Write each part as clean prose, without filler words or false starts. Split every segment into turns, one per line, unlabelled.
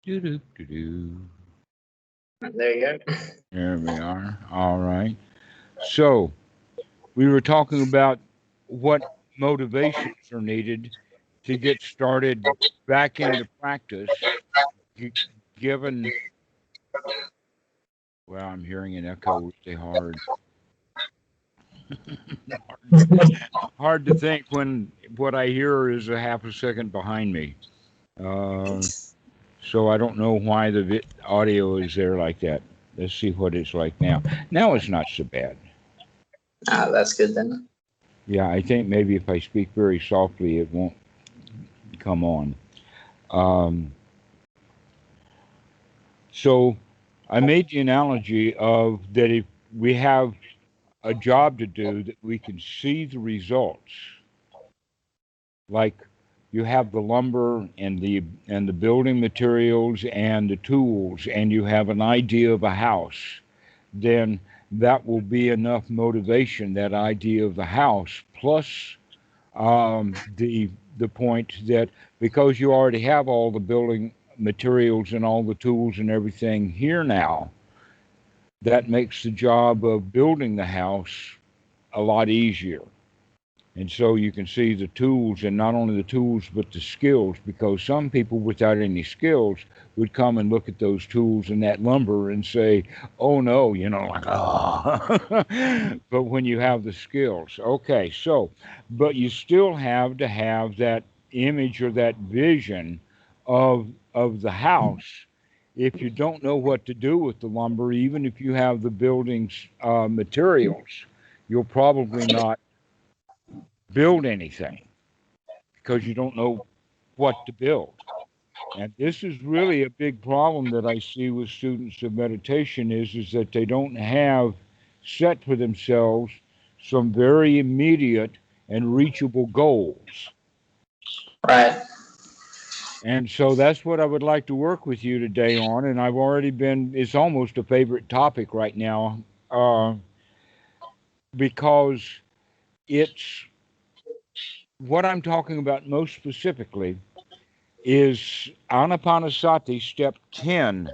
Do-do-do-do.
There you go.
There we are. All right. So we were talking about what motivations are needed to get started back into practice, g- given, well, I'm hearing an echo really hard. Hard to think when what I hear is a half a second behind me. Uh, so I don't know why the audio is there like that. Let's see what it's like now. Now it's not so bad.
Ah, that's good then.
Yeah, I think maybe if I speak very softly, it won't come on. Um, so I made the analogy of that if we have a job to do, that we can see the results, like you have the lumber and the building materials and the tools, and you have an idea of a house, then that will be enough motivation. That idea of the house plus the point that because you already have all the building materials and all the tools and everything here now, that makes the job of building the house a lot easier. And so you can see the tools, and not only the tools, but the skills, because some people without any skills would come and look at those tools and that lumber and say, oh no, like, oh. But when you have the skills, okay, so, but you still have to have that image or that vision of the house. If you don't know what to do with the lumber, even if you have the building's materials, you'll probably not build anything because you don't know what to build. And this is really a big problem that I see with students of meditation is that they don't have set for themselves some very immediate and reachable goals.
Right.
And so that's what I would like to work with you today on. And I've already been, it's almost a favorite topic right now uh, because it's what I'm talking about most specifically is anapanasati. Step 10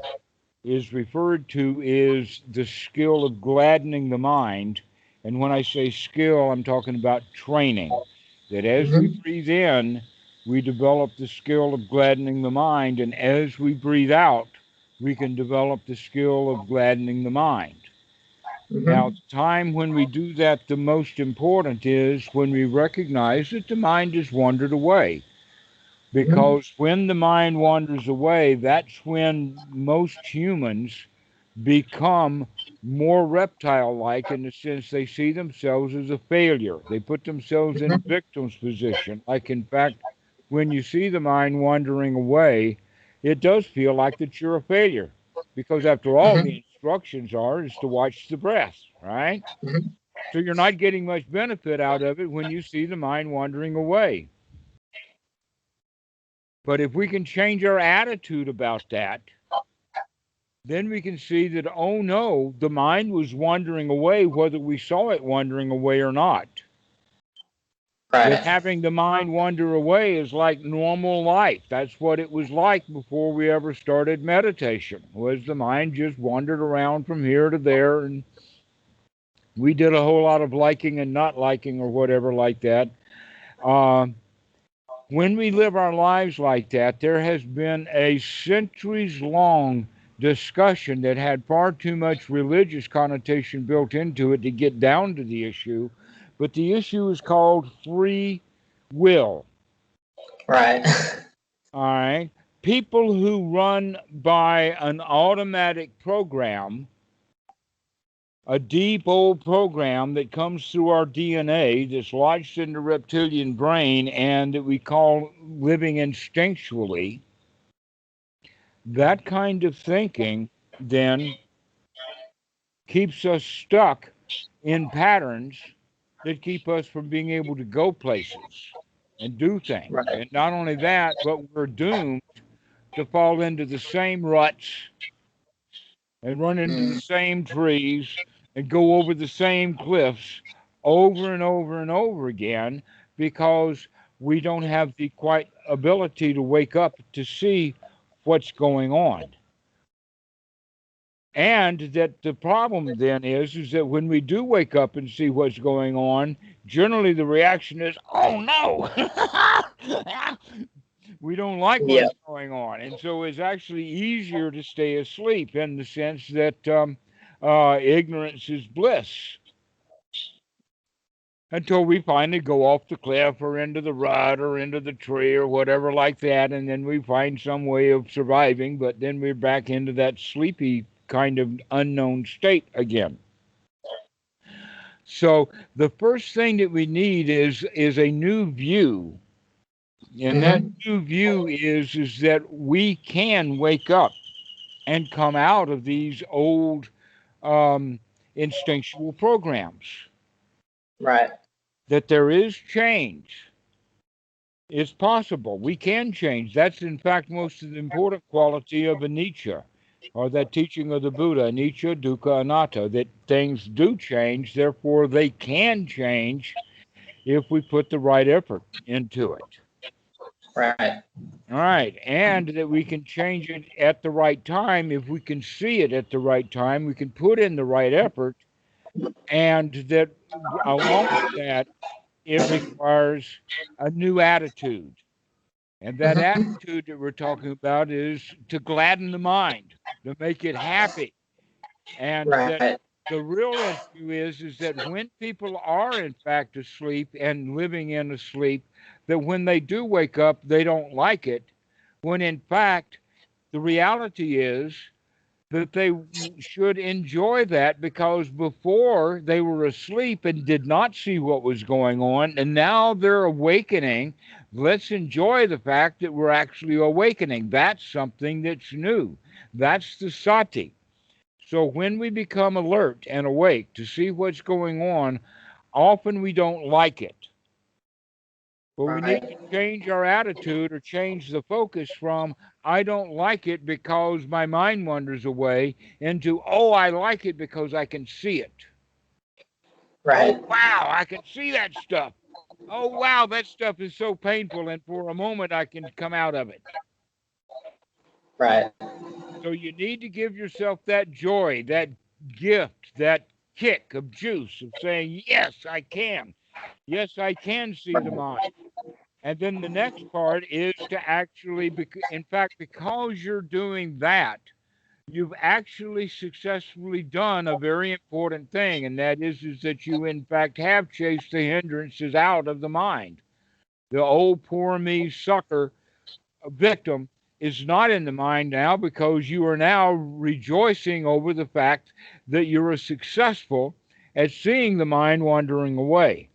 is referred to is the skill of gladdening the mind. And when I say skill, I'm talking about training. That as we
Mm-hmm.
breathe in, we develop the skill of gladdening the mind. And as we breathe out, we can develop the skill of gladdening the mind. Now,
Mm-hmm.
the time when we do that, the most important is when we recognize that the mind has wandered away.
Mm-hmm.
Because when the mind wanders away, that's when most humans become more reptile like in the sense they see themselves as a failure. They put themselves in a
Mm-hmm.
victim's position. Like, in fact, when you see the mind wandering away, it does feel like that you're a failure. Because after all,
Mm-hmm.
the instructions are is to watch the breath, right?
Mm-hmm.
So you're not getting much benefit out of it when you see the mind wandering away. But if we can change our attitude about that, then we can see that, oh no, the mind was wandering away, whether we saw it wandering away or not. That
Right.
having the mind wander away is like normal life. That's what it was like before we ever started meditation, was the mind just wandered around from here to there, and we did a whole lot of liking and not liking or whatever like that. Uh, when we live our lives like that, there has been a centuries long discussion that had far too much religious connotation built into it to get down to the issue. But the issue is called free will.
Right.
All right. People who run by an automatic program, a deep old program that comes through our DNA that's lodged in the reptilian brain and that we call living instinctually, that kind of thinking then keeps us stuck in patterns that keep us from being able to go places and do things.
Right.
And not only that, but we're doomed to fall into the same ruts and run into the
Mm.
same trees and go over the same cliffs over and over and over again because we don't have the quite ability to wake up to see what's going on. And that the problem then is that when we do wake up and see what's going on, generally the reaction is, oh no, we don't like
Yeah.
what's going on. And so it's actually easier to stay asleep in the sense that ignorance is bliss until we finally go off the cliff or into the rut or into the tree or whatever like that. And then we find some way of surviving, but then we're back into that sleepy kind of unknown state again. So the first thing that we need is a new view. And that new view is that we can wake up and come out of these old instinctual programs.
Right.
That there is change. It's possible. We can change. That's, in fact, most of the important quality of anicca, or that teaching of the Buddha, anicca, dukkha, anatta, that things do change, therefore they can change if we put the right effort into it.
Right.
All right. And that we can change it at the right time. If we can see it at the right time, we can put in the right effort. And that along with that, it requires a new attitude. And that attitude that we're talking about is to gladden the mind, to make it happy. And that
Right.
the real issue is that when people are in fact asleep and living in a sleep, that when they do wake up, they don't like it, when in fact the reality is that they should enjoy that, because before they were asleep and did not see what was going on, and now they're awakening. Let's enjoy the fact that we're actually awakening. That's something that's new. That's the sati. So when we become alert and awake to see what's going on, often we don't like it. But we need to change our attitude or change the focus from, I don't like it because my mind wanders away, into, oh, I like it because I can see it.
Right.
Oh, wow, I can see that stuff. Oh, wow, that stuff is so painful, and for a moment I can come out of it.
Right.
So you need to give yourself that joy, that gift, that kick of juice of saying, yes, I can. Yes, I can see the mind. And then the next part is to actually, in fact, because you're doing that, you've actually successfully done a very important thing, and that is that you, in fact, have chased the hindrances out of the mind. The old poor me sucker victim is not in the mind now, because you are now rejoicing over the fact that you are successful at seeing the mind wandering away.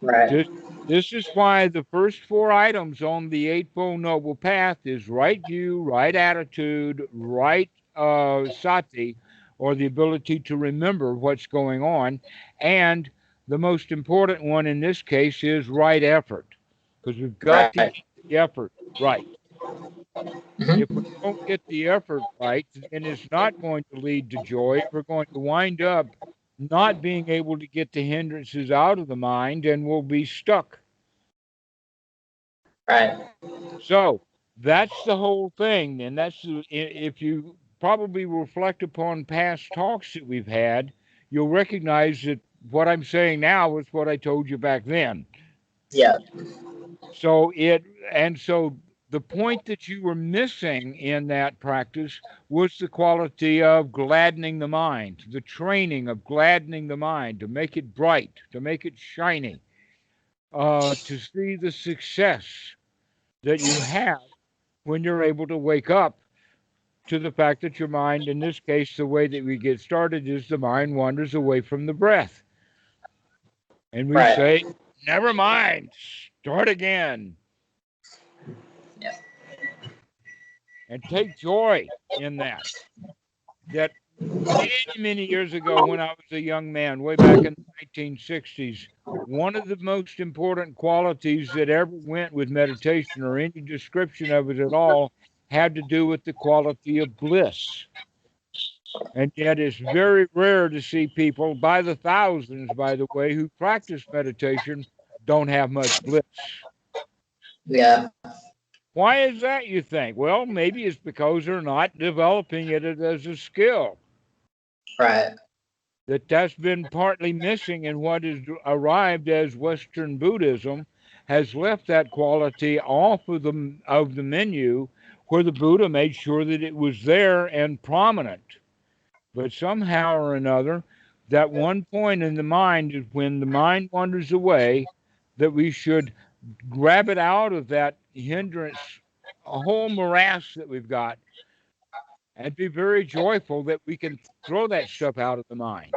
Right.
This is why the first four items on the Eightfold Noble Path is right view, right attitude, right sati, or the ability to remember what's going on. And the most important one in this case is right effort, because we've got to get the effort right. If we don't get the effort right, then it's not going to lead to joy. We're going to wind up not being able to get the hindrances out of the mind, and we'll be stuck.
Right.
So that's the whole thing. And that's, if you probably reflect upon past talks that we've had, you'll recognize that what I'm saying now is what I told you back then.
Yeah.
So the point that you were missing in that practice was the quality of gladdening the mind, the training of gladdening the mind, to make it bright, to make it shiny, to see the success that you have when you're able to wake up to the fact that your mind, in this case, the way that we get started is the mind wanders away from the breath. And we say, never mind, start again.
Yeah.
And take joy in that. That many, many years ago, when I was a young man, way back in the 1960s, one of the most important qualities that ever went with meditation, or any description of it at all, had to do with the quality of bliss. And yet it's very rare to see people, by the thousands, by the way, who practice meditation don't have much bliss.
Yeah.
Why is that, you think? Well, maybe it's because they're not developing it as a skill.
Right.
That's been partly missing, and what has arrived as Western Buddhism has left that quality off of the menu, where the Buddha made sure that it was there and prominent. But somehow or another, that one point in the mind is when the mind wanders away, that we should grab it out of that hindrance, a whole morass that we've got, and be very joyful that we can throw that stuff out of the mind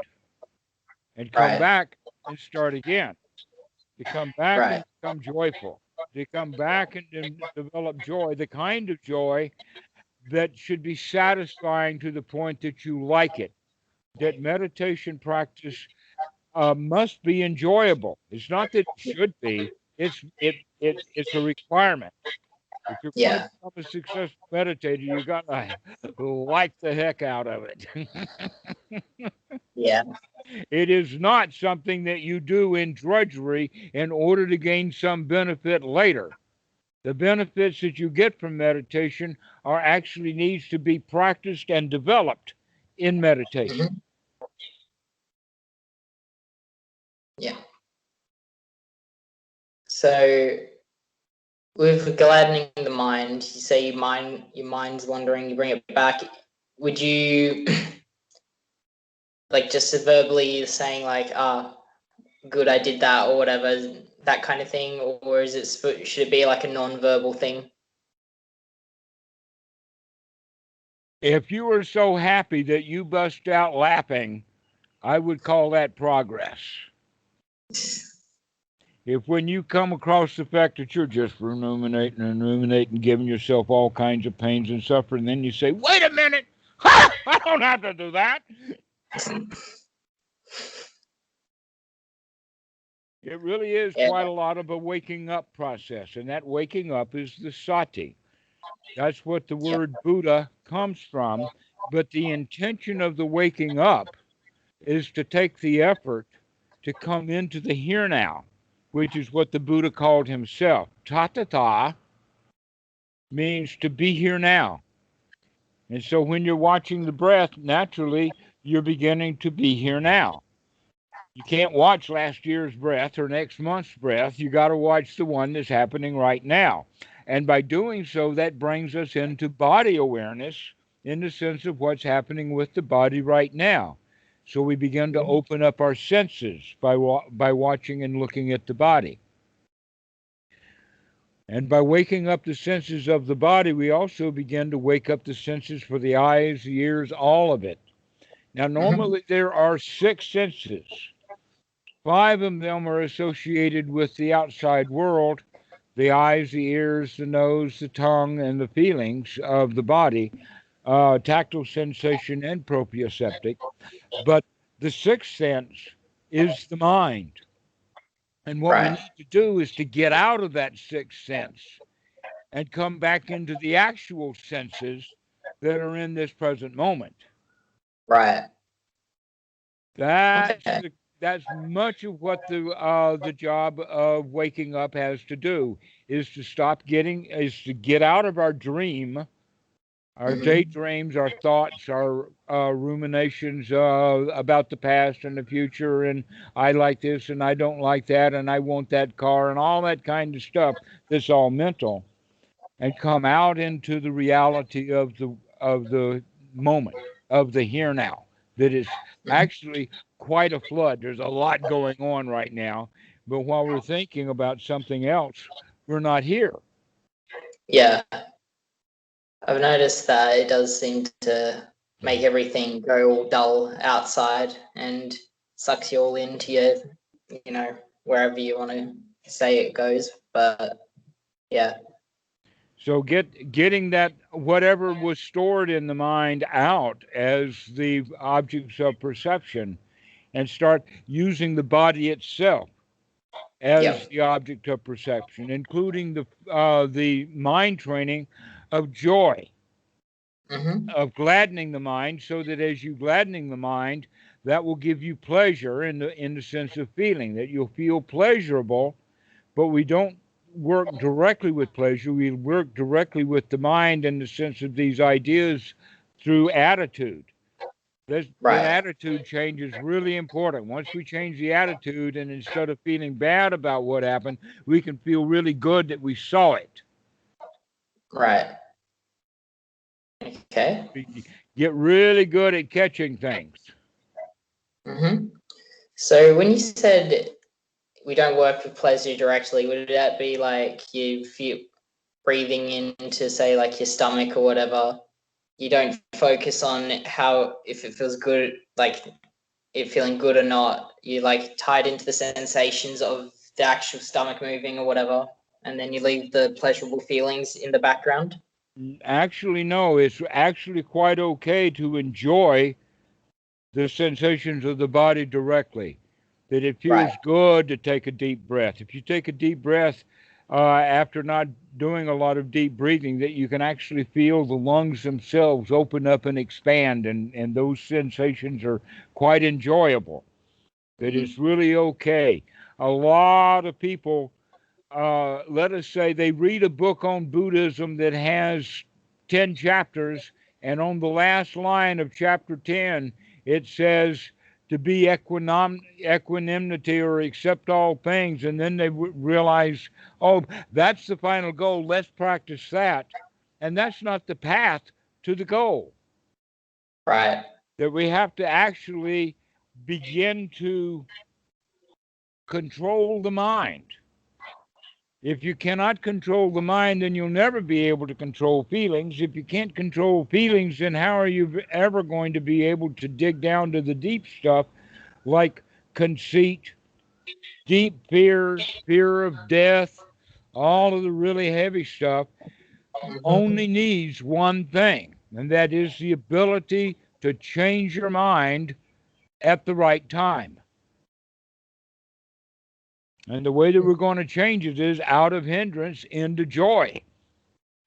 and come
Right.
back and start again. To come back
Right.
and become joyful. To come back and develop joy, the kind of joy that should be satisfying to the point that you like it. That meditation practice must be enjoyable. It's not that it should be. It's a requirement. If you're going to
Yeah.
become a successful meditator, you got to like the heck out of it.
Yeah.
It is not something that you do in drudgery in order to gain some benefit later. The benefits that you get from meditation are actually needs to be practiced and developed in meditation.
Hmm. Yeah. So with gladdening the mind, you say your mind's wandering, you bring it back. Would you like just verbally saying like, ah, good, I did that or whatever, that kind of thing, or is it should it be like a non-verbal thing?
If you were so happy that you bust out laughing, I would call that progress. If when you come across the fact that you're just ruminating and ruminating, giving yourself all kinds of pains and suffering, then you say, wait a minute, ha! I don't have to do that. It really is
Yeah.
quite a lot of a waking up process, and that waking up is the sati. That's what the
Yep.
word Buddha comes from. But the intention of the waking up is to take the effort to come into the here now, which is what the Buddha called himself. Tatata means to be here now. And so when you're watching the breath, naturally, you're beginning to be here now. You can't watch last year's breath or next month's breath. You got to watch the one that's happening right now. And by doing so, that brings us into body awareness in the sense of what's happening with the body right now. So we begin to open up our senses by watching and looking at the body. And by waking up the senses of the body, we also begin to wake up the senses for the eyes, the ears, all of it. Now, normally there are 6 senses. 5 of them are associated with the outside world: the eyes, the ears, the nose, the tongue, and the feelings of the body, tactile sensation and proprioceptic. But the 6th sense is the mind. And what we
Right.
need to do is to get out of that 6th sense and come back into the actual senses that are in this present moment.
Right.
That's
Okay.
that's much of what the job of waking up has to do, is to get out of our dream, our daydreams, our thoughts, our ruminations about the past and the future, and I like this and I don't like that, and I want that car, and all that kind of stuff that's all mental, and come out into the reality of the moment, of the here now. That is actually quite a flood. There's a lot going on right now, but while we're thinking about something else, we're not here.
Yeah. I've noticed that it does seem to make everything go all dull outside and sucks you all into your, wherever you want to say it goes. But yeah.
So getting that whatever was stored in the mind out as the objects of perception, and start using the body itself as
Yep.
the object of perception, including the mind training of joy, of gladdening the mind, so that as you gladdening the mind, that will give you pleasure in the sense of feeling, that you'll feel pleasurable. But we don't work directly with pleasure. We work directly with the mind in the sense of these ideas through attitude. That
Right.
attitude change is really important. Once we change the attitude, and instead of feeling bad about what happened, we can feel really good that we saw it.
Right. Okay.
We get really good at catching things.
Mm-hmm. So when you said we don't work with pleasure directly, would that be like you feel breathing into, say, like your stomach or whatever? You don't focus on how, if it feels good, like it feeling good or not. You like tied into the sensations of the actual stomach moving or whatever, and then you leave the pleasurable feelings in the background.
Actually, no, it's actually quite okay to enjoy the sensations of the body directly. That it feels
Right.
good to take a deep breath. If you take a deep breath after not doing a lot of deep breathing, that you can actually feel the lungs themselves open up and expand, and those sensations are quite enjoyable. That it's really okay. A lot of people, let us say, they read a book on Buddhism that has 10 chapters, and on the last line of chapter 10, it says to be equanimity or accept all things. And then they realize, oh, that's the final goal. Let's practice that. And that's not the path to the goal.
Right.
That we have to actually begin to control the mind. If you cannot control the mind, then you'll never be able to control feelings. If you can't control feelings, then how are you ever going to be able to dig down to the deep stuff like conceit, deep fear, fear of death, all of the really heavy stuff? Only needs one thing, and that is the ability to change your mind at the right time. And the way that we're going to change it is out of hindrance into joy.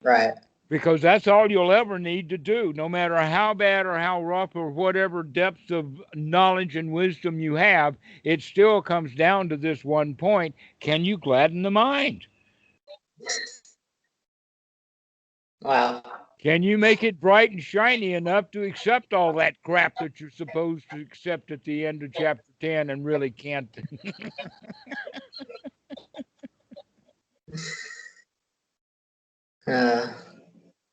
Right.
Because that's all you'll ever need to do, no matter how bad or how rough or whatever depth of knowledge and wisdom you have. It still comes down to this one point: can you gladden the mind?
Wow.
Can you make it bright and shiny enough to accept all that crap that you're supposed to accept at the end of chapter 10 and really can't?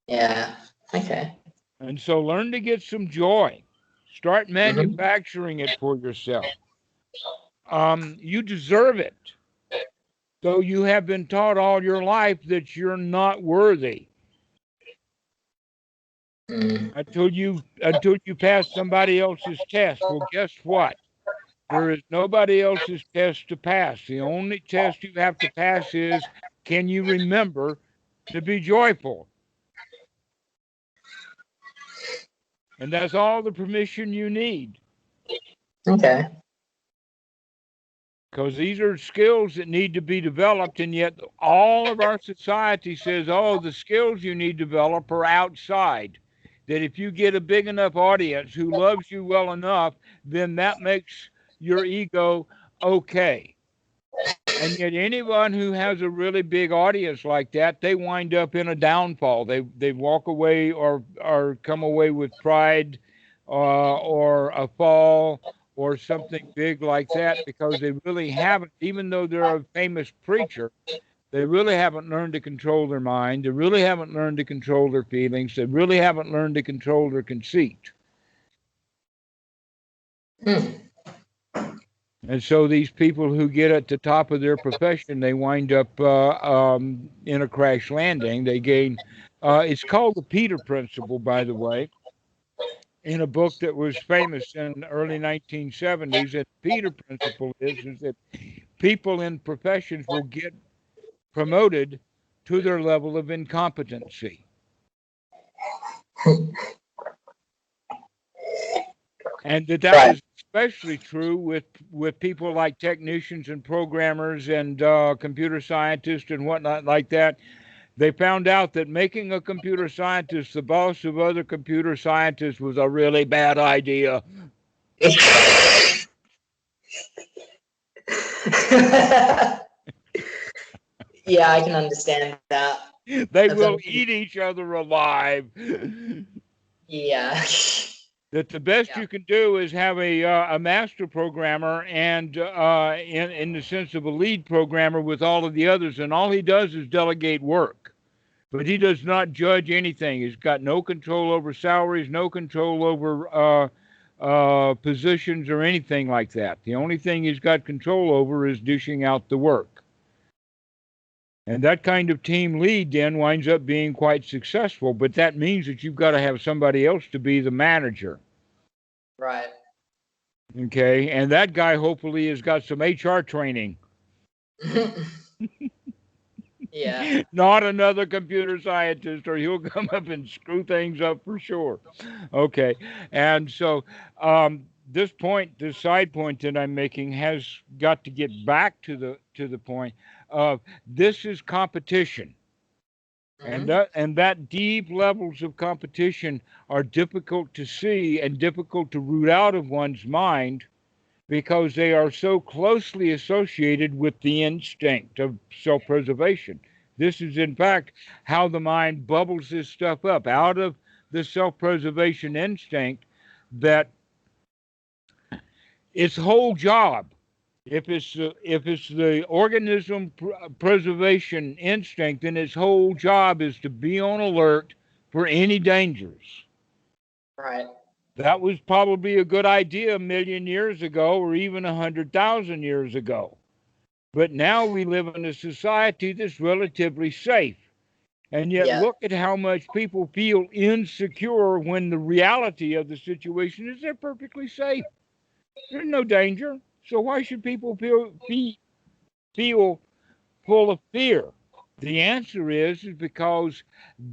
Yeah. Okay.
And so learn to get some joy. Start
Mm-hmm.
manufacturing it for yourself. You deserve it. Though you have been taught all your life that you're not worthy. Until you pass somebody else's test. Well, guess what? There is nobody else's test to pass. The only test you have to pass is, can you remember to be joyful? And that's all the permission you need.
Okay.
Because these are skills that need to be developed, and yet all of our society says, oh, the skills you need to develop are outside. That if you get a big enough audience who loves you well enough, then that makes your ego okay. And yet anyone who has a really big audience like that, they wind up in a downfall. They walk away or come away with pride or a fall or something big like that, because they really haven't, even though they're a famous preacher, they really haven't learned to control their mind. They really haven't learned to control their feelings. They really haven't learned to control their conceit. And so these people who get at the top of their profession, they wind up in a crash landing. They gain, it's called the Peter Principle, by the way, in a book that was famous in the early 1970s. And the Peter Principle is that people in professions will get promoted to their level of incompetency. And that is especially true with people like technicians and programmers and computer scientists and whatnot like that. They found out that making a computer scientist the boss of other computer scientists was a really bad idea.
Yeah, I can understand that.
They will eat each other alive.
Yeah.
That the best
Yeah.
you can do is have a master programmer and in the sense of a lead programmer with all of the others, and all he does is delegate work. But he does not judge anything. He's got no control over salaries, no control over positions or anything like that. The only thing he's got control over is dishing out the work. And that kind of team lead then winds up being quite successful, but that means that you've got to have somebody else to be the manager.
Right.
Okay, and that guy hopefully has got some HR training.
Yeah.
Not another computer scientist, or he'll come up and screw things up for sure. Okay, and so this point, this side point that I'm making, has got to get back to the point of this is competition. And that deep levels of competition are difficult to see and difficult to root out of one's mind because they are so closely associated with the instinct of self-preservation. This is, in fact, how the mind bubbles this stuff up out of the self-preservation instinct, that its whole job, if it's the organism preservation instinct, then its whole job is to be on alert for any dangers.
Right.
That was probably a good idea a million years ago, or even 100,000 years ago. But now we live in a society that's relatively safe. And yet look at how much people feel insecure when the reality of the situation is they're perfectly safe. There's no danger. So why should people feel full of fear? The answer is because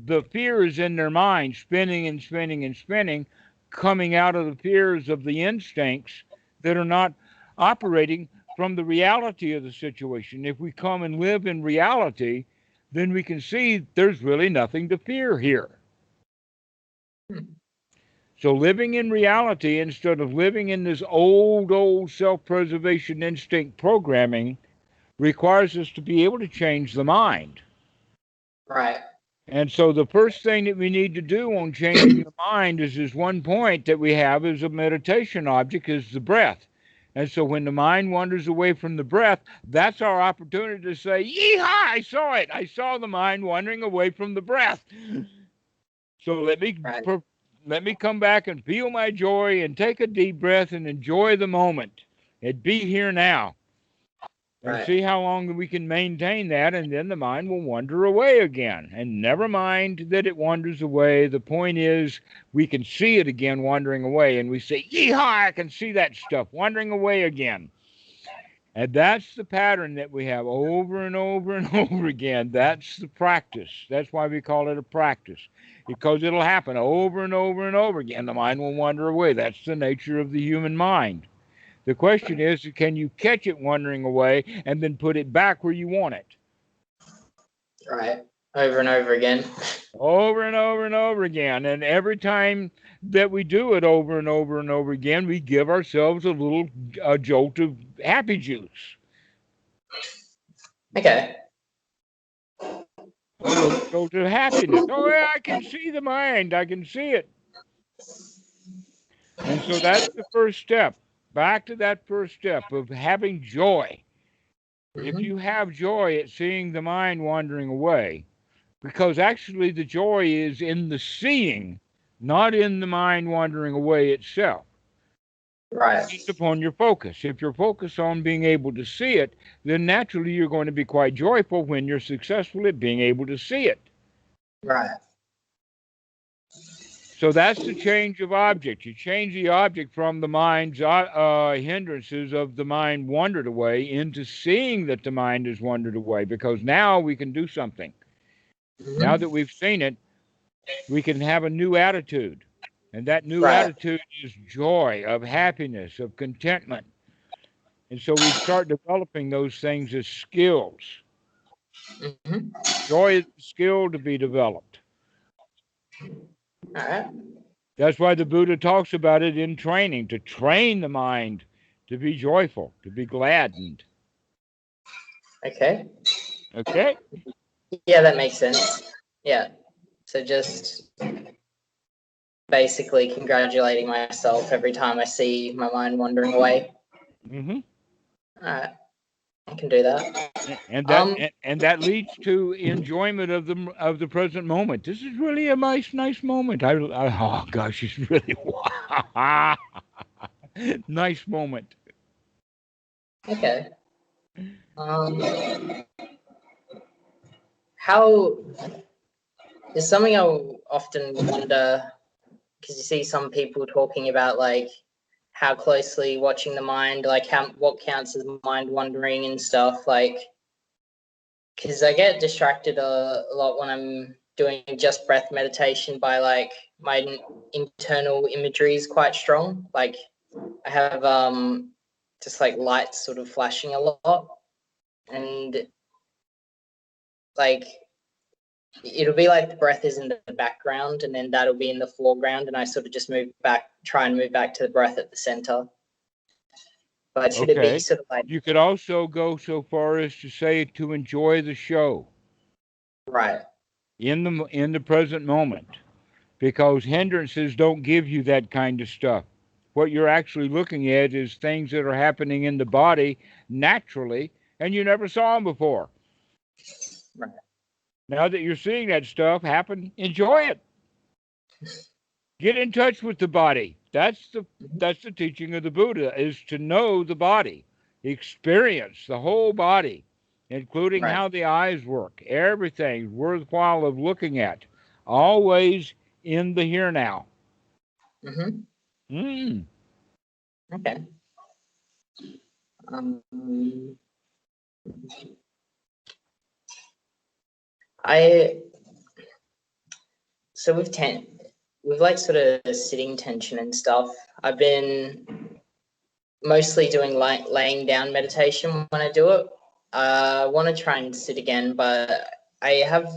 the fear is in their mind, spinning and spinning and spinning, coming out of the fears of the instincts that are not operating from the reality of the situation. If we come and live in reality, then we can see there's really nothing to fear here. So living in reality instead of living in this old self-preservation instinct programming requires us to be able to change the mind.
Right.
And so the first thing that we need to do on changing the mind is this one point that we have as a meditation object is the breath. And so when the mind wanders away from the breath, that's our opportunity to say, yeehaw, I saw it. I saw the mind wandering away from the breath. So let me come back and feel my joy and take a deep breath and enjoy the moment and be here now. And see how long we can maintain that, and then the mind will wander away again. And never mind that it wanders away. The point is we can see it again wandering away, and we say, yeehaw, I can see that stuff wandering away again. And that's the pattern that we have over and over and over again. That's the practice. That's why we call it a practice, because it'll happen over and over and over again. The mind will wander away. That's the nature of the human mind. The question is, can you catch it wandering away and then put it back where you want it?
Right. Over and over again.
Over and over and over again. And every time that we do it over and over and over again, we give ourselves a little jolt of happy juice.
Okay.
A little jolt of happiness. Oh, yeah, I can see the mind. I can see it. And so that's the first step. Back to that first step of having joy. If you have joy at seeing the mind wandering away, because actually the joy is in the seeing, not in the mind wandering away itself.
Right.
It's upon your focus. If you're focused on being able to see it, then naturally you're going to be quite joyful when you're successful at being able to see it.
Right.
So that's the change of object. You change the object from the mind's hindrances of the mind wandered away into seeing that the mind has wandered away, because now we can do something. Now that we've seen it, we can have a new attitude. And that new attitude is joy, of happiness, of contentment. And so we start developing those things as skills. Joy is a skill to be developed.
All right.
That's why the Buddha talks about it in training, to train the mind to be joyful, to be gladdened.
Okay.
Okay.
Yeah, that makes sense. Yeah. So just basically congratulating myself every time I see my mind wandering away.
Mm-hmm.
All right, I can do that.
And that leads to enjoyment of the present moment. This is really a nice moment. Oh gosh, it's really nice moment.
Okay. How is something I often wonder, because you see some people talking about like how closely watching the mind, like how what counts as mind wandering and stuff, like because I get distracted a lot when I'm doing just breath meditation by like my internal imagery is quite strong. Like I have just like lights sort of flashing a lot, and like it'll be like the breath is in the background and then that'll be in the foreground, and I sort of just try and move back to the breath at the center. But should it be
Okay.
sort of like
You could also go so far as to say to enjoy the show
right?
in the present moment, because hindrances don't give you that kind of stuff. What you're actually looking at is things that are happening in the body naturally, and you never saw them before.
Right.
Now that you're seeing that stuff happen, enjoy it. Get in touch with the body. That's the teaching of the Buddha, is to know the body, experience the whole body, including
Right.
how the eyes work. Everything worthwhile of looking at. Always in the here now.
Mm-hmm.
Mm.
Okay. Um, I so with like sort of sitting tension and stuff. I've been mostly doing laying down meditation when I do it. I want to try and sit again, but I have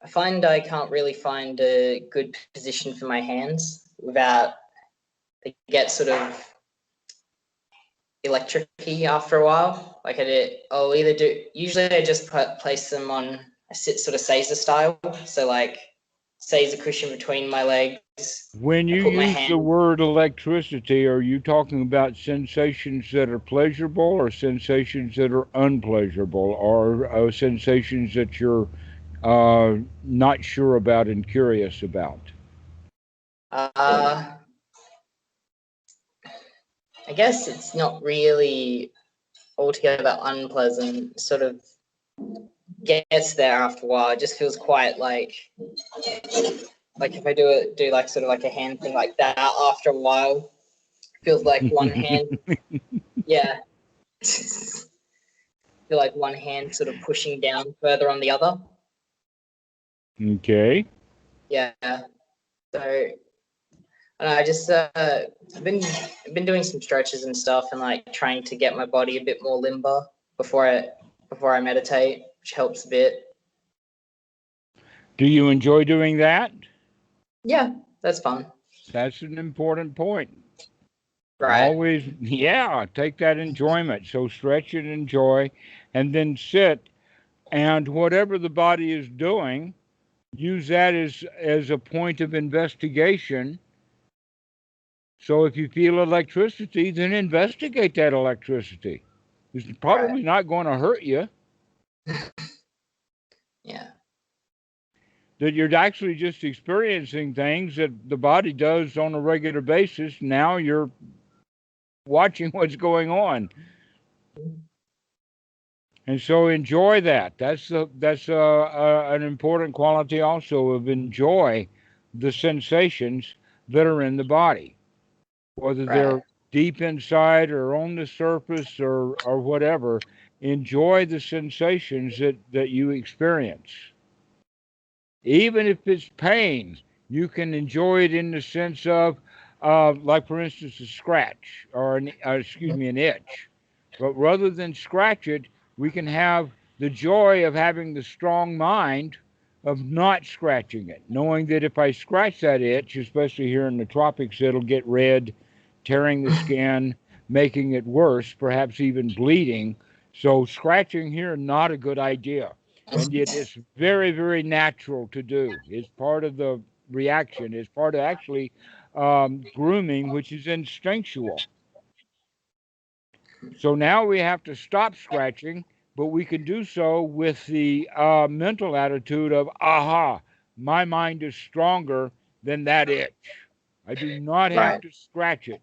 I find I can't really find a good position for my hands without they get sort of electric-y after a while. Like I'll either do. Usually, I just place them on. I sit sort of Seiza style. So like Seiza cushion between my legs.
When
I
you
put my
use the
hand.
word electricity, are you talking about sensations that are pleasurable or sensations that are unpleasurable, or sensations that you're not sure about and curious about?
I guess it's not really altogether unpleasant. Sort of gets there after a while. It just feels quite like if I do like sort of like a hand thing like that after a while, feels like one hand. Yeah. Feel like one hand sort of pushing down further on the other.
Okay.
Yeah. So I don't know, I just I've been doing some stretches and stuff and like trying to get my body a bit more limber before I meditate, which helps a bit.
Do you enjoy doing that?
Yeah, that's fun.
That's an important point.
Right.
Always, yeah, take that enjoyment. So stretch and enjoy, and then sit. And whatever the body is doing, use that as a point of investigation. So if you feel electricity, then investigate that electricity. It's
Right.
probably not going to hurt you.
Yeah.
That you're actually just experiencing things that the body does on a regular basis. Now you're watching what's going on, and so enjoy that. That's an important quality also, of enjoy the sensations that are in the body, whether
Right.
they're deep inside or on the surface or whatever. Enjoy the sensations that you experience. Even if it's pain, you can enjoy it in the sense of, like for instance, a scratch or an itch. But rather than scratch it, we can have the joy of having the strong mind of not scratching it, knowing that if I scratch that itch, especially here in the tropics, it'll get red, tearing the skin, making it worse, perhaps even bleeding. So scratching here, not a good idea. And it is very, very natural to do. It's part of the reaction. It's part of actually grooming, which is instinctual. So now we have to stop scratching, but we can do so with the mental attitude of, aha, my mind is stronger than that itch. I do not have
Right.
to scratch it.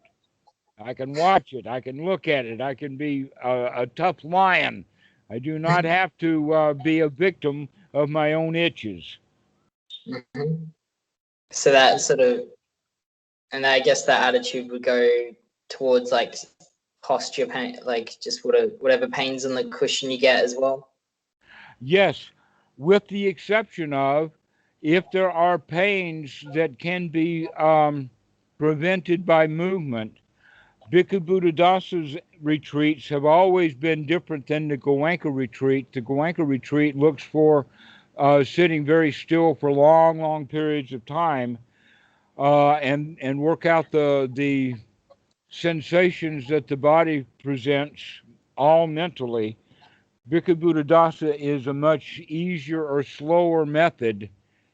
I can watch it. I can look at it. I can be a tough lion. I do not have to be a victim of my own itches.
Mhm. So that sort of, and I guess that attitude would go towards like posture pain, like just whatever pains on the cushion you get as well.
Yes, with the exception of if there are pains that can be prevented by movement. Bhikkhu Buddhadasa's retreats have always been different than the Goenka retreat. The Goenka retreat looks for sitting very still for long, long periods of time and work out the sensations that the body presents all mentally. Bhikkhu Buddhadasa is a much easier or slower method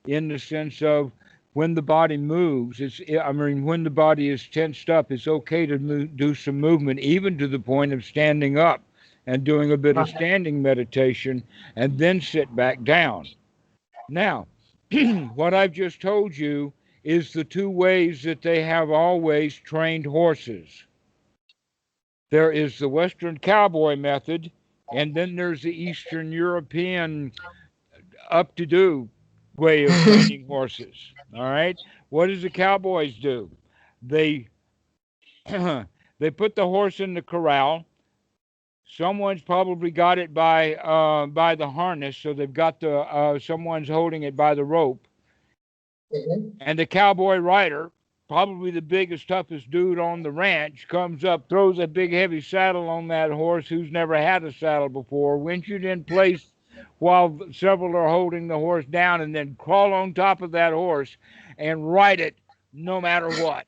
in the sense of when the body moves. I mean, when the body is tensed up, it's okay to do some movement, even to the point of standing up and doing a bit of standing meditation and then sit back down. Now, what I've just told you is the two ways that they have always trained horses. There is the Western cowboy method, and then there's the Eastern European up to do way of training horses. All right. What does the cowboys do? They they put the horse in the corral. Someone's probably got it by the harness, so they've got the someone's holding it by the rope,
Mhm.
and the cowboy rider, probably the biggest, toughest dude on the ranch, comes up, throws a big, heavy saddle on that horse who's never had a saddle before, winch it in place while several are holding the horse down, and then crawl on top of that horse and ride it no matter what.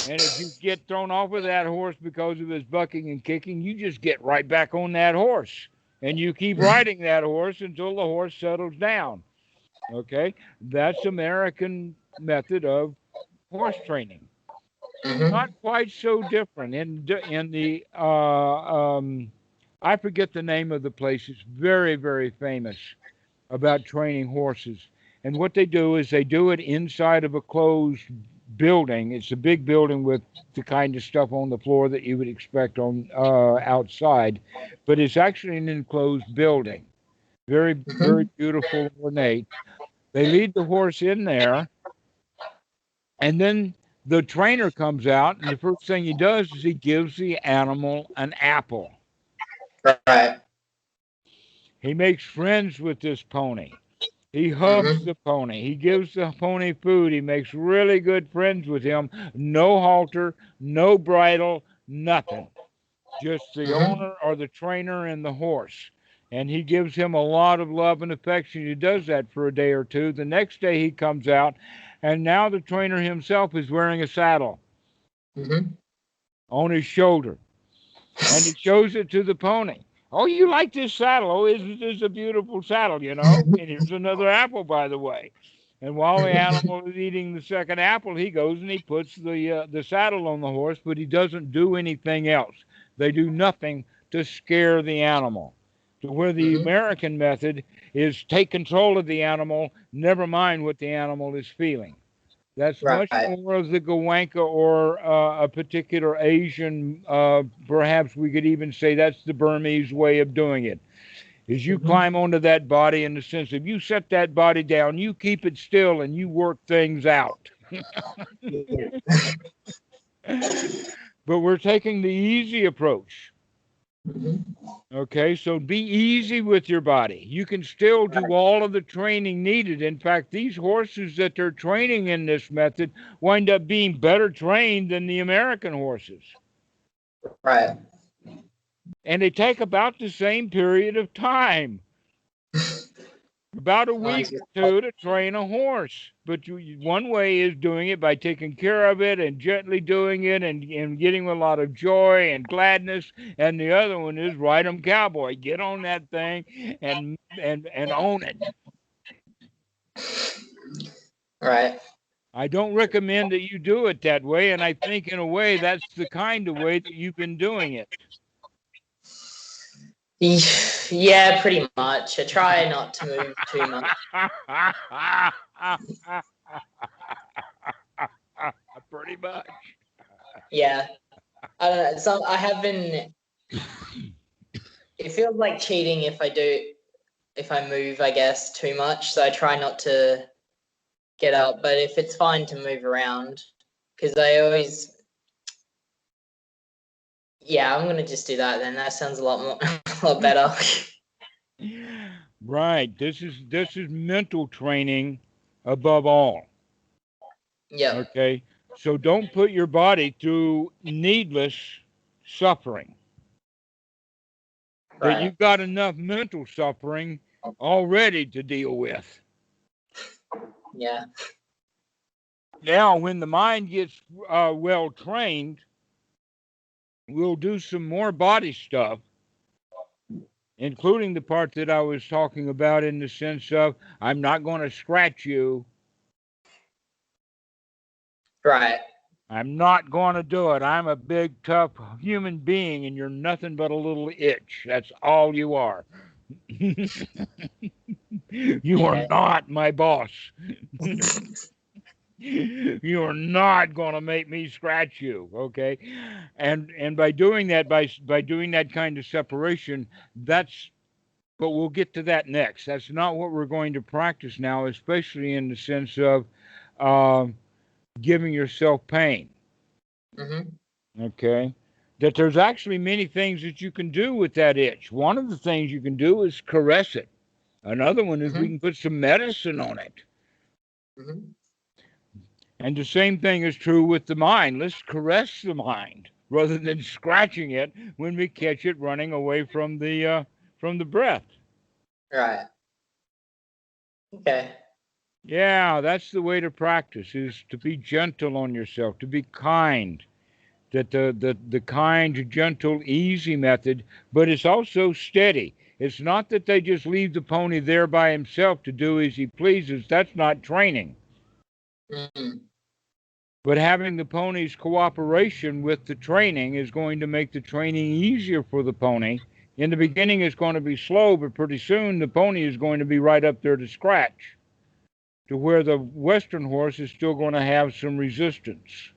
And if you get thrown off of that horse because of his bucking and kicking, you just get right back on that horse. And you keep riding that horse until the horse settles down. Okay? That's American method of horse training. Not
Mhm.
quite so different in the I forget the name of the place. It's very, very famous about training horses. And what they do is they do it inside of a closed building. It's a big building with the kind of stuff on the floor that you would expect on outside, but it's actually an enclosed building. Very, very
Mhm.
beautiful, ornate. They lead the horse in there, and then the trainer comes out, and the first thing he does is he gives the animal an apple.
Right.
He makes friends with this pony. He hugs
Mhm.
the pony. He gives the pony food. He makes really good friends with him. No halter, no bridle, nothing. Just the
Mhm.
owner or the trainer and the horse. And he gives him a lot of love and affection. He does that for a day or two. The next day he comes out, and now the trainer himself is wearing a saddle
Mhm.
on his shoulder. And he shows it to the pony. Oh, you like this saddle? Oh, isn't this a beautiful saddle, you know? And here's another apple, by the way. And while the animal is eating the second apple, he goes and he puts the saddle on the horse, but he doesn't do anything else. They do nothing to scare the animal. To where the
Mhm.
American method is take control of the animal, never mind what the animal is feeling. That's much
Right.
more of the Goenka or a particular Asian, perhaps we could even say that's the Burmese way of doing it. Is you
Mhm.
climb onto that body in the sense of you set that body down, you keep it still, and you work things out.
Yeah.
But we're taking the easy approach.
Mhm.
Okay, so be easy with your body. You can still do
Right.
all of the training needed. In fact, these horses that they're training in this method wind up being better trained than the American horses.
Right.
And they take about the same period of time. About a week
Mine's
or
just,
two to train a horse. But one way is doing it by taking care of it and gently doing it and getting a lot of joy and gladness. And the other one is ride 'em cowboy. Get on that thing and own it.
right.
I don't recommend that you do it that way, and I think in a way that's the kind of way that you've been doing it.
Yeah, pretty much. I try not to move too much.
Pretty much.
Yeah. I don't know. I have been. It feels like cheating if I move, I guess, too much. So I try not to get up. But if it's fine to move around, because I always, yeah, I'm gonna just do that then. That sounds a lot more, a lot better.
Right. This is mental training above all.
Yep.
Okay. So don't put your body through needless suffering. That
Right.
you've got enough mental suffering already to deal with.
Yeah.
Now, when the mind gets well trained, we'll do some more body stuff, including the part that I was talking about in the sense of I'm not going to scratch you.
Right.
I'm not going to do it. I'm a big, tough human being, and you're nothing but a little itch. That's all you are. You are
Okay.
not my boss. You are not going to make me scratch you, okay? And by doing that, by doing that kind of separation, that's. But we'll get to that next. That's not what we're going to practice now, especially in the sense of uh, giving yourself pain. Okay, that there's actually many things that you can do with that itch. One of the things you can do is caress it. Another one is we can put some medicine on it. And the same thing is true with the mind. Let's caress the mind rather than scratching it when we catch it running away from the breath.
Right. Okay.
Yeah, that's the way to practice is to be gentle on yourself, to be kind. That the kind, gentle, easy method, but it's also steady. It's not that they just leave the pony there by himself to do as he pleases. That's not training. But having the pony's cooperation with the training is going to make the training easier for the pony. In the beginning, it's going to be slow, but pretty soon the pony is going to be right up there to scratch, to where the Western horse is still going to have some resistance.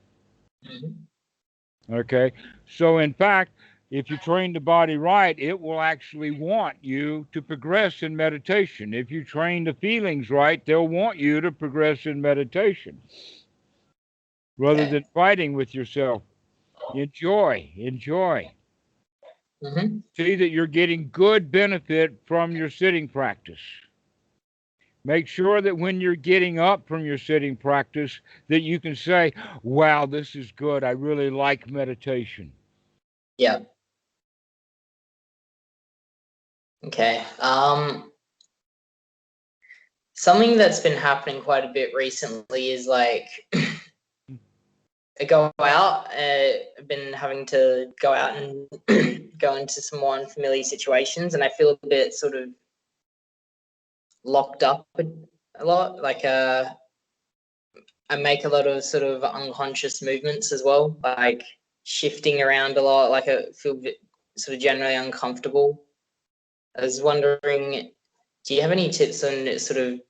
Okay, so in fact, if you train the body right, it will actually want you to progress in meditation. If you train the feelings right, they'll want you to progress in meditation rather than fighting with yourself. Enjoy. See that you're getting good benefit from your sitting practice. Make sure that when you're getting up from your sitting practice, that you can say, wow, this is good. I really like meditation.
Yeah. Okay. Something that's been happening quite a bit recently is like I go out. I've been having to go out and go into some more unfamiliar situations, and I feel a bit sort of locked up a lot. Like I make a lot of sort of unconscious movements as well, like shifting around a lot. Like I feel a bit sort of generally uncomfortable. I was wondering, do you have any tips on sort of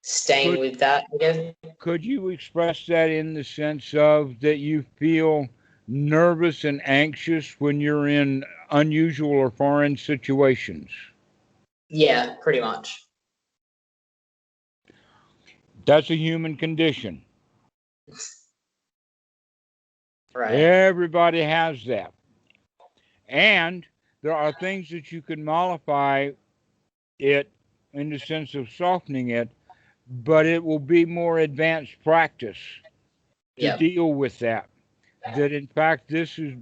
staying with that, I guess?
Could you express that in the sense of that you feel nervous and anxious when you're in unusual or foreign situations?
Yeah, pretty much.
That's a human condition.
Right.
Everybody has that. And there are things that you can mollify it in the sense of softening it, but it will be more advanced practice to deal with that. That in fact,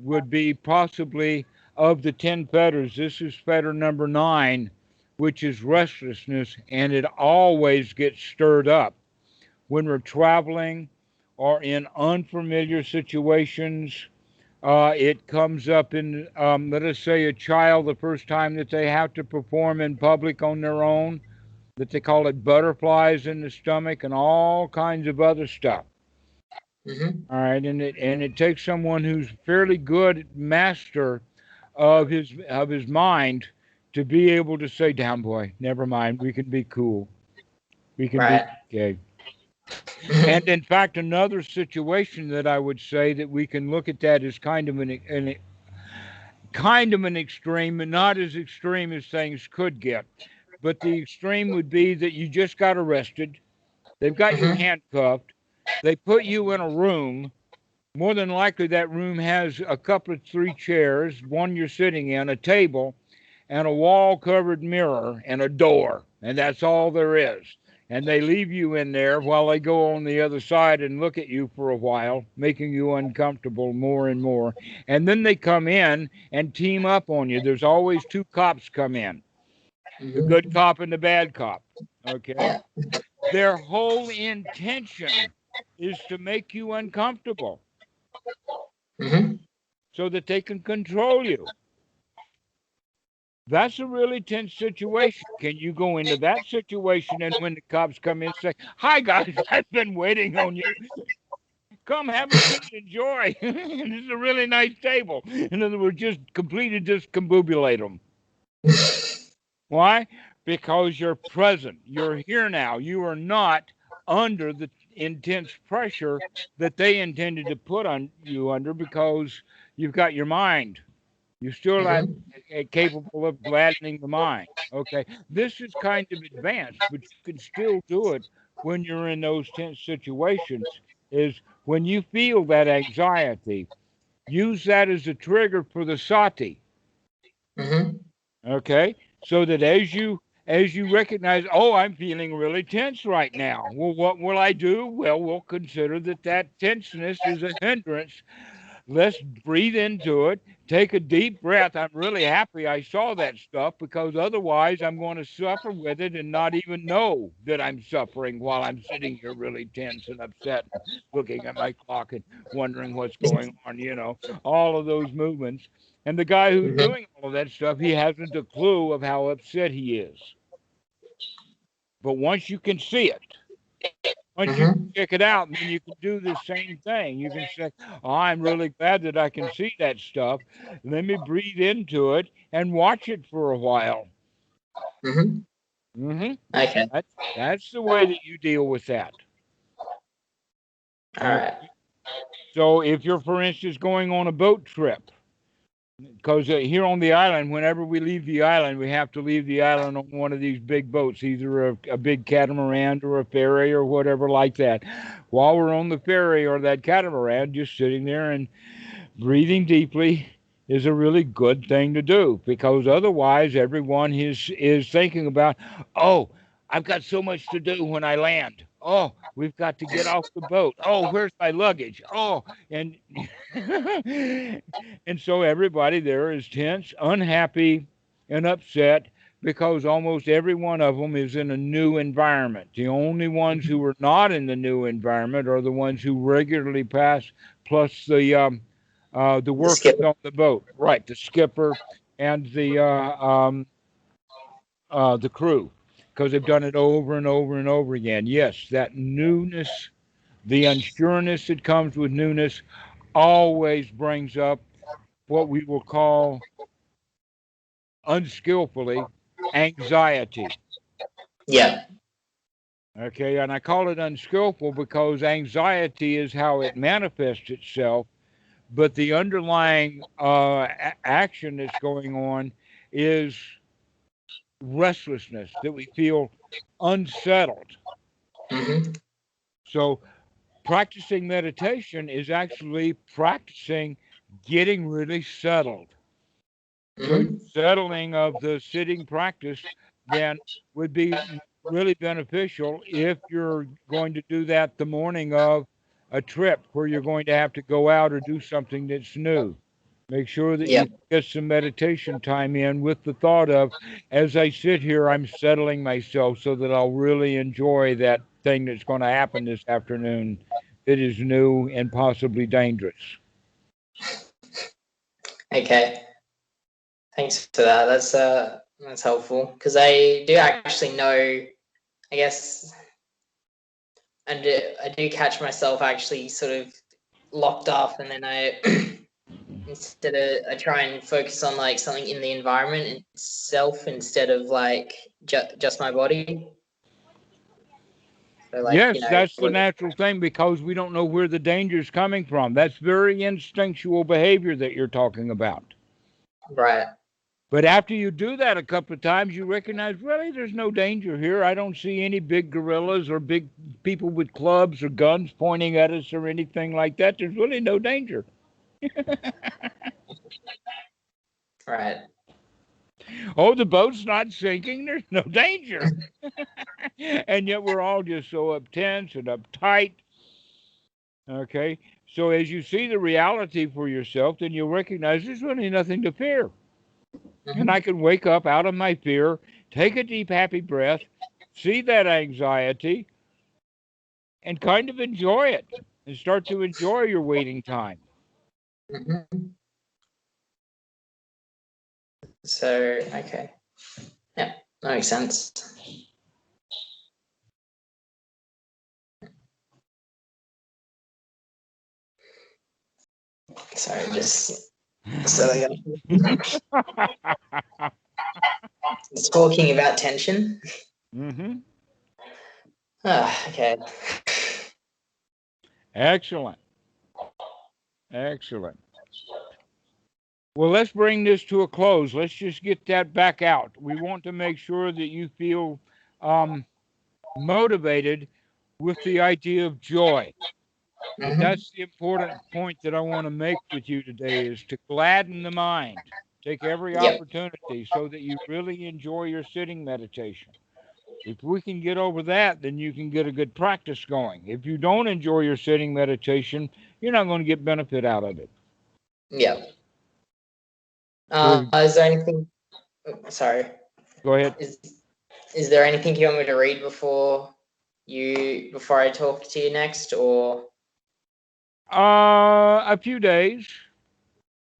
would be possibly of the 10 fetters, this is fetter number 9, which is restlessness, and it always gets stirred up when we're traveling or in unfamiliar situations. It comes up in, let us say, a child the first time that they have to perform in public on their own, that they call it butterflies in the stomach and all kinds of other stuff.
Mm-hmm.
All right, and it takes someone who's fairly good master of his mind to be able to say, "Down, boy, never mind. We can be cool. We can be
Right.
okay." And in fact, another situation that I would say that we can look at that as kind of an extreme, but not as extreme as things could get. But the extreme would be that you just got arrested. They've got you
Mm-hmm.
handcuffed. They put you in a room. More than likely, that room has a couple of three chairs, one you're sitting in, a table, and a wall covered mirror and a door. And that's all there is. And they leave you in there while they go on the other side and look at you for a while, making you uncomfortable more and more. And then they come in and team up on you. There's always two cops come in, the good
Mm-hmm.
cop and the bad cop. Okay?
Yeah.
Their whole intention is to make you uncomfortable
Mm-hmm.
so that they can control you. That's a really tense situation. Can you go into that situation and when the cops come in, say, "Hi, guys, I've been waiting on you. Come have a seat, enjoy. This is a really nice table." In other words, just completely discombobulate them. Why? Because you're present. You're here now. You are not under the intense pressure that they intended to put on you under because you've got your mind. You're still not
Mm-hmm.
capable of gladdening the mind. Okay. This is kind of advanced, but you can still do it when you're in those tense situations. Is when you feel that anxiety, use that as a trigger for the sati.
Mm-hmm.
Okay. So that as you recognize, oh, I'm feeling really tense right now. Well, what will I do? Well, we'll consider that tenseness is a hindrance. Let's breathe into it. Take a deep breath. I'm really happy I saw that stuff because otherwise I'm going to suffer with it and not even know that I'm suffering while I'm sitting here really tense and upset, looking at my clock and wondering what's going on, all of those movements. And the guy who's
Mm-hmm.
doing all of that stuff, he hasn't a clue of how upset he is. But once you can see it, once you
Mm-hmm.
check it out, then you can do the same thing. You can say, "Oh, I'm really glad that I can see that stuff. Let me breathe into it and watch it for a while."
Mm-hmm.
hmm
Okay.
That's the way that you deal with that.
All
Okay.
right.
So if you're, for instance, going on a boat trip, because here on the island, whenever we leave the island, we have to leave the island on one of these big boats, either a big catamaran or a ferry or whatever like that. While we're on the ferry or that catamaran, just sitting there and breathing deeply is a really good thing to do because otherwise everyone is thinking about, "Oh, I've got so much to do when I land. Oh, we've got to get off the boat. Oh, where's my luggage? Oh," and and so everybody there is tense, unhappy, and upset because almost every one of them is in a new environment. The only ones who are not in the new environment are the ones who regularly pass, plus the
The
workers
skipper.
on the boat, right? The skipper and the crew, because they've done it over and over and over again. Yes, that newness, the unsureness that comes with newness, always brings up what we will call unskillfully anxiety.
Yeah.
Okay, and I call it unskillful because anxiety is how it manifests itself, but the underlying action that's going on is restlessness, that we feel unsettled.
Mm-hmm.
So, practicing meditation is actually practicing getting really settled. So, your
Mm-hmm.
settling of the sitting practice then would be really beneficial if you're going to do that the morning of a trip where you're going to have to go out or do something that's new. Make sure that
Yeah.
you get some meditation time in with the thought of, as I sit here, I'm settling myself so that I'll really enjoy that thing that's going to happen this afternoon that is new and possibly dangerous.
Okay. Thanks for that. That's helpful, because I do actually know, I guess, I do catch myself actually sort of locked up, and then I I try and focus on like something in the environment itself instead of like just my body. So like,
Yes, that's the natural thing because we don't know where the danger is coming from. That's very instinctual behavior that you're talking about.
right.
But after you do that a couple of times, you recognize, really, there's no danger here. I don't see any big gorillas or big people with clubs or guns pointing at us or anything like that. There's really no danger.
Right.
Oh, the boat's not sinking. There's no danger. And yet we're all just so uptense and uptight. Okay. So as you see the reality for yourself, then you'll recognize there's really nothing to fear. And I can wake up out of my fear, take a deep, happy breath, see that anxiety, and kind of enjoy it and start to enjoy your waiting time.
Mm-hmm. So, okay. Yeah, that makes sense. Sorry, just it's talking about tension.
Mm-hmm.
Okay.
Excellent. Excellent. Well, let's bring this to a close. Let's just get that back out. We want to make sure that you feel motivated with the idea of joy. And that's the important point that I want to make with you today is to gladden the mind. Take every opportunity so that you really enjoy your sitting meditation. If we can get over that, then you can get a good practice going. If you don't enjoy your sitting meditation, you're not going to get benefit out of it.
Yeah. Is there anything? Sorry.
Go ahead.
Is there anything you want me to read before I talk to you next, or?
A few days.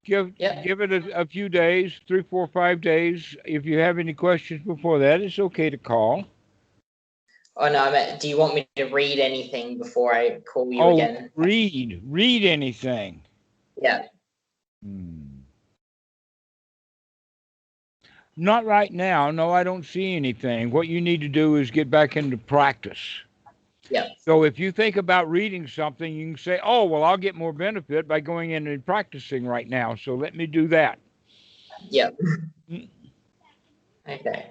Give it a few days, 3, 4, 5 days. If you have any questions before that, it's okay to call.
Oh no, I meant, do you want me to read anything before I call you again?
Read anything.
Yeah.
Not right now. No, I don't see anything. What you need to do is get back into practice.
Yeah.
So if you think about reading something, you can say, oh, well, I'll get more benefit by going in and practicing right now. So let me do that.
Yeah. Okay.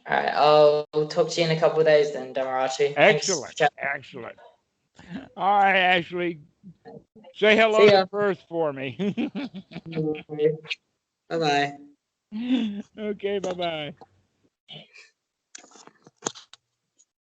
All right. I'll talk to you in a couple of days then, Dhammarato.
Excellent.
Thanks.
Excellent. All right, Ashley. Say hello to Perth for me.
Bye-bye.
Okay, bye-bye.